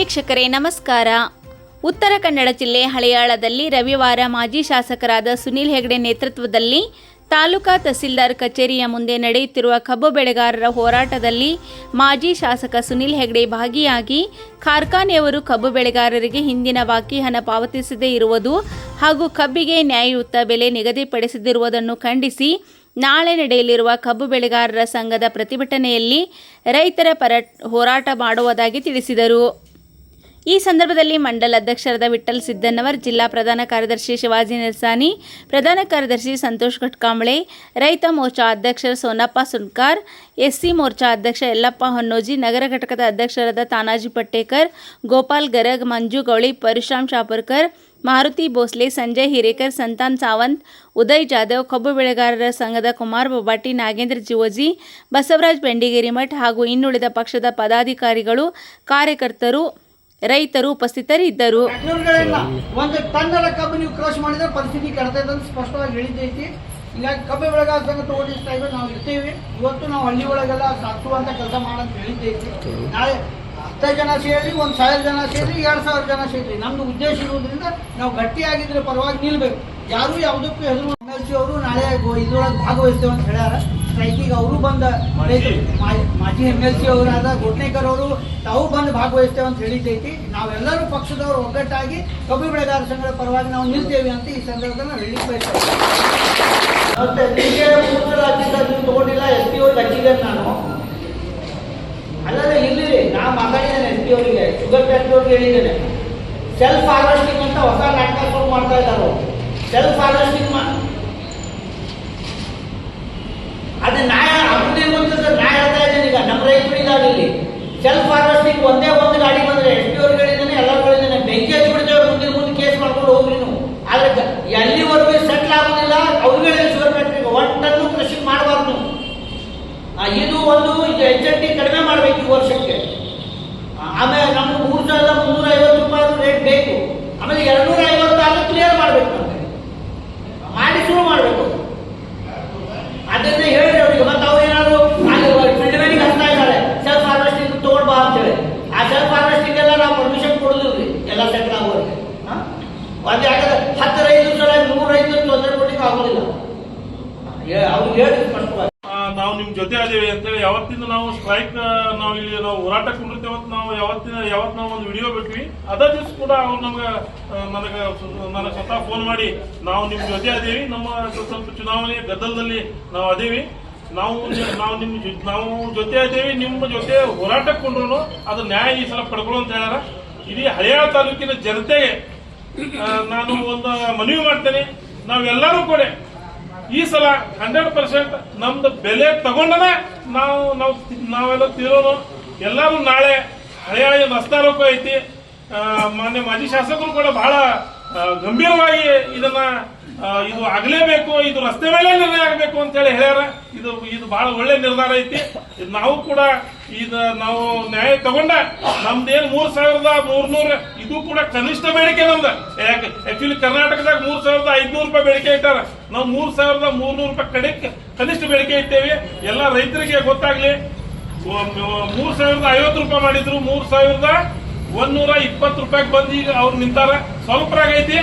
ವೀಕ್ಷಕರೇ ನಮಸ್ಕಾರ. ಉತ್ತರ ಕನ್ನಡ ಜಿಲ್ಲೆ ಹಳಿಯಾಳದಲ್ಲಿ ರವಿವಾರ ಮಾಜಿ ಶಾಸಕರಾದ ಸುನಿಲ್ ಹೆಗ್ಡೆ ನೇತೃತ್ವದಲ್ಲಿ ತಾಲೂಕಾ ತಹಸೀಲ್ದಾರ್ ಕಚೇರಿಯ ಮುಂದೆ ನಡೆಯುತ್ತಿರುವ ಕಬ್ಬು ಬೆಳೆಗಾರರ ಹೋರಾಟದಲ್ಲಿ ಮಾಜಿ ಶಾಸಕ ಸುನಿಲ್ ಹೆಗ್ಡೆ ಭಾಗಿಯಾಗಿ ಕಾರ್ಖಾನೆಯವರು ಕಬ್ಬು ಬೆಳೆಗಾರರಿಗೆ ಹಿಂದಿನ ಬಾಕಿ ಹಣ ಪಾವತಿಸದೇ ಇರುವುದು ಹಾಗೂ ಕಬ್ಬಿಗೆ ನ್ಯಾಯಯುತ ಬೆಲೆ ನಿಗದಿಪಡಿಸದಿರುವುದನ್ನು ಖಂಡಿಸಿ ನಾಳೆ ನಡೆಯಲಿರುವ ಕಬ್ಬು ಬೆಳೆಗಾರರ ಸಂಘದ ಪ್ರತಿಭಟನೆಯಲ್ಲಿ ರೈತರ ಪರ ಹೋರಾಟ ಮಾಡುವುದಾಗಿ ತಿಳಿಸಿದರು. ಈ ಸಂದರ್ಭದಲ್ಲಿ ಮಂಡಲ ಅಧ್ಯಕ್ಷರಾದ ವಿಠ್ಠಲ್ ಸಿದ್ದನ್ನವರ್, ಜಿಲ್ಲಾ ಪ್ರಧಾನ ಕಾರ್ಯದರ್ಶಿ ಶಿವಾಜಿ ನಿರ್ಸಾನಿ, ಪ್ರಧಾನ ಕಾರ್ಯದರ್ಶಿ ಸಂತೋಷ್ ಘಟ್ಕಾಂಬಳೆ, ರೈತ ಮೋರ್ಚಾ ಅಧ್ಯಕ್ಷ ಸೋನಪ್ಪ ಸುನ್ಕಾರ್, ಎಸ್ಸಿ ಮೋರ್ಚಾ ಅಧ್ಯಕ್ಷ ಯಲ್ಲಪ್ಪ ಹೊನ್ನೋಜಿ, ನಗರ ಘಟಕದ ಅಧ್ಯಕ್ಷರಾದ ತಾನಾಜಿ ಪಟ್ಟೇಕರ್, ಗೋಪಾಲ್ ಗರಗ್, ಮಂಜು ಗೌಳಿ, ಪರಶುರಾಮ್ ಶಾಪರ್ಕರ್, ಮಾರುತಿ ಭೋಸ್ಲೆ, ಸಂಜಯ್ ಹಿರೇಕರ್, ಸಂತಾನ್ ಸಾವಂತ್, ಉದಯ್ ಜಾಧವ್, ಕಬ್ಬು ಬೆಳೆಗಾರರ ಸಂಘದ ಕುಮಾರ್ ಬೊಬ್ಬಾಟಿ, ನಾಗೇಂದ್ರ ಜಿವೋಜಿ, ಬಸವರಾಜ್ ಬೆಂಡಿಗೇರಿಮಠ್ ಹಾಗೂ ಇನ್ನುಳಿದ ಪಕ್ಷದ ಪದಾಧಿಕಾರಿಗಳು, ಕಾರ್ಯಕರ್ತರು, ರೈತರು ಉಪಸ್ಥಿತರಿದ್ದರು. ಒಂದು ಟನ್ನರ ಕಬ್ಬು ನೀವು ಕ್ರಶ್ ಮಾಡಿದ್ರೆ ಪರಿಸ್ಥಿತಿ ಕೆಡ್ತೈತೆ ಅಂತ ಸ್ಪಷ್ಟವಾಗಿ ಹೇಳಿದ್ದೈತಿ. ಹೀಗಾಗಿ ಕಬ್ಬು ಬೆಳೆಗಾರ ಸಂಘ ತಗೊಂಡಿಷ್ಟ ನಾವು ಇರ್ತೀವಿ. ಇವತ್ತು ನಾವು ಹಳ್ಳಿ ಒಳಗೆಲ್ಲ ಸಾಕುವಂತ ಕೆಲಸ ಮಾಡಂತ ಹೇಳಿದ್ದೈತಿ. ನಾಳೆ 10 ಜನ ಸೇರಿ, 1000 ಜನ ಸೇರಿ, 2000 ಜನ ಸೇರಿ, ನಮ್ದು ಉದ್ದೇಶ ಇರುವುದರಿಂದ ನಾವು ಗಟ್ಟಿಯಾಗಿದ್ರೆ ಪರವಾಗಿ ನಿಲ್ಬೇಕು. ಯಾರು ಯಾವುದಕ್ಕೂ ಹೆದರು. MLC ಅವರು ನಾಳೆ ಇದ್ರೊಳಗೆ ಭಾಗವಹಿಸ್ತೇವೆ ಅಂತ ಹೇಳ್ಯಾರ. ಸ್ಟ್ರೈಕಿಗೆ ಅವರು ಬಂದ ಮಾಜಿ MLC ಅವರಾದ ಗೋಟ್ನೇಕರ್ ಅವರು ತಾವು ಬಂದು ಭಾಗವಹಿಸ್ತೇವೆ ಅಂತ ಹೇಳಿದ್ದೈತಿ. ನಾವೆಲ್ಲರೂ ಪಕ್ಷದವರು ಒಗ್ಗಟ್ಟಾಗಿ ಕಬ್ಬು ಬೆಳೆಗಾರ ಸಂಘದ ಪರವಾಗಿ ನಾವು ನಿಲ್ತೇವೆ ಅಂತ ಈ ಸಂದರ್ಭದಲ್ಲಿ ನಾವು ಹೇಳಿ ಬಯಸ್ತೇವೆ. ಮತ್ತೆ ನಿಮಗೆ 3 ರಾಜ್ಯದ ನೀವು ತಗೊಂಡಿಲ್ಲ, SP ಅವ್ರಿಗೆ ಹಚ್ಚಿದ್ದೇನೆ ನಾನು. ಅಲ್ಲದೆ ಇಲ್ಲಿ ನಾ ಮಾತಾಡಿದ್ದೇನೆ SP ಅವರಿಗೆ, ಶುಗರ್ ಫ್ಯಾಕ್ಟ್ರಿ ಅವ್ರಿಗೆ ಹೇಳಿದ್ದೇನೆ. ಸೆಲ್ಫ್ ಹಾರ್ವೆಸ್ಟಿಂಗ್ ಅಂತ ಹೊಸ ನಾಟಕ ಶುರು ಮಾಡ್ತಾ ಇದ್ದಾರೆ. ಸೆಲ್ಫ್ ಹಾರ್ವೆಸ್ಟಿಂಗ್ ಅದು ನ್ಯಾಯ ಅಭಿವೃದ್ಧಿ ಗೊತ್ತಿದ್ರೆ ನಾ ಹೇಳ್ತಾ ಇದ್ದೇನೆ. ಈಗ ನಮ್ಮ ರೈತರಿಗಾಗಿ ಇಲ್ಲಿ ಸೆಲ್ಫ್ ಹಾರ್ವೆಸ್ಟಿಂಗ್ ಒಂದೇ ಒಂದು ಗಾಡಿ ಬಂದ್ರೆ SP ಅವ್ರಿಗೆ ಹೇಳಿದ್ದೇನೆ, ಎಲ್ಲರೂ ಹೇಳಿದ್ದೇನೆ, ಬೆಂಕಿ ಹಚ್ಚಿ ಬಿಡ್ತೇವೆ, ಮುಂದೆ ಕೇಸ್ ಮಾಡ್ಕೊಂಡು ಹೋಗ್ರಿ ನೀವು. ಆದ್ರೆ ಎಲ್ಲಿವರೆಗೂ ಸೆಟ್ಲ್ ಆಗೋದಿಲ್ಲ ಅವ್ರಿಗೆ ಶುಗರ್ ಫ್ಯಾಕ್ಟ್ರಿಗೆ 1 ಟನ್ ಕೃಷಿ ಮಾಡಬಾರ್ದು. ಇದು ಒಂದು HNT ಕಡಿಮೆ ಮಾಡಬೇಕು ಈ ವರ್ಷಕ್ಕೆ. ಆಮೇಲೆ ನಮ್ಗೆ 3350 ರೂಪಾಯಿ ರೇಟ್ ಬೇಕು. ಆಮೇಲೆ 256 ಕ್ಲಿಯರ್ ಮಾಡಬೇಕು, ನಮಗೆ ಮಾಡಿ ಶುರು ಮಾಡಬೇಕು. ಅದನ್ನೇ ಹೇಳಿ ಅವರಿಗೆ. ಮತ್ತೆ ಅವ್ರು ಏನಾದ್ರು ಫೀಲ್ಡ್ ಮ್ಯಾನಿಗೆ ಹಸ್ತಾ ಇದ್ದಾರೆ, ಸೆಲ್ಫ್ ಹಾರ್ವೆಸ್ಟಿಂಗ್ ತಗೊಂಡ್ಬಾ ಅಂತೇಳಿ. ಆ ಸೆಲ್ಫ್ ಹಾರ್ವೆಸ್ಟಿಂಗ್ ಎಲ್ಲ ನಾವು ಪರ್ಮಿಷನ್ ಕೊಡೋದಿಲ್ರಿ ಎಲ್ಲ ಸೆಟ್ಲ್ ಆಗೋರಿಗೆ. ಒಂದು ಯಾಕಂದ್ರೆ 10 ರೈತರು ಸಲ 100 ರೈತರು ತೊಂದರೆ ಕೊಡ್ಲಿಕ್ಕೆ ಆಗೋದಿಲ್ಲ. ಅವ್ರಿಗೆ ಹೇಳಿ ಸ್ಪಷ್ಟವಾಗಿ ನಾವು ನಿಮ್ ಜೊತೆ ಅದೇವಿ ಅಂತೇಳಿ ಯಾವತ್ತಿಂದ ನಾವು ಸ್ಟ್ರೈಕ್ ನಾವು ಇಲ್ಲಿ ನಾವು ಹೋರಾಟ ಕೊಂಡಿರ್ತೇವೆ ಅಂತ ನಾವು ಯಾವತ್ತು ನಾವು ಒಂದು ವಿಡಿಯೋ ಬಿಟ್ವಿ. ಅದ ದಿವಸ ಕೂಡ ಅವ್ರು ನನಗೆ ಸ್ವತಃ ಫೋನ್ ಮಾಡಿ ನಾವು ನಿಮ್ ಜೊತೆ ಅದೇವಿ, ನಮ್ಮ ಸ್ವಲ್ಪ ಚುನಾವಣೆ ಗದ್ದಲದಲ್ಲಿ ನಾವು ಅದೇವಿ, ನಾವು ಜೊತೆ ಅದೇವಿ, ನಿಮ್ಮ ಜೊತೆ ಹೋರಾಟ ಕೊಂಡ್ರು ಅದು ನ್ಯಾಯ ಈ ಸಲ ಪಡ್ಕೊಳ್ಳೋ ಅಂತ ಹೇಳ್ಯಾರ. ಇಡೀ ಹಳಿಯಾಳ ತಾಲೂಕಿನ ಜನತೆಗೆ ನಾನು ಒಂದು ಮನವಿ ಮಾಡ್ತೇನೆ. ನಾವೆಲ್ಲರೂ ಕೂಡ ಈ ಸಲ 100% ನಮ್ದು ಬೆಲೆ ತಗೊಂಡನೆ ನಾವೆಲ್ಲ ತೀರೋನು. ಎಲ್ಲರೂ ನಾಳೆ ಹಳೆಯ ರಸ್ತಾ ರೋಕೋ ಐತಿ. ಮಾನ್ಯ ಮಾಜಿ ಶಾಸಕರು ಕೂಡ ಬಹಳ ಗಂಭೀರವಾಗಿ ಇದು ಆಗಲೇಬೇಕು, ಇದು ರಸ್ತೆ ಮೇಲೆ ನಿರ್ಣಯ ಆಗಬೇಕು ಅಂತ ಹೇಳಿ ಹೇಳ್ಯಾರ. ಇದು ಬಹಳ ಒಳ್ಳೆ ನಿರ್ಧಾರ ಐತಿ. ನಾವು ಕೂಡ ನಾವು ನ್ಯಾಯ ತಗೊಂಡ ನಮ್ದೇನು 3300 ಇದು ಕೂಡ ಕನಿಷ್ಠ ಬೇಡಿಕೆ ನಮ್ದು. ಆಕ್ಚುಲಿ ಕರ್ನಾಟಕದಾಗ 3500 ರೂಪಾಯಿ ಬೇಡಿಕೆ ಇಟ್ಟಾರ. ನಾವು 3300 ರೂಪಾಯಿ ಕನಿಷ್ಠ ಬೇಡಿಕೆ ಇಟ್ಟೇವಿ. ಎಲ್ಲ ರೈತರಿಗೆ ಗೊತ್ತಾಗ್ಲಿ. 3050 ರೂಪಾಯಿ ಮಾಡಿದ್ರು, 3120 ರೂಪಾಯಿಗೆ ಬಂದು ಈಗ ಅವ್ರು ನಿಂತಾರ. ಸ್ವಲ್ಪ ಆಗೈತಿ.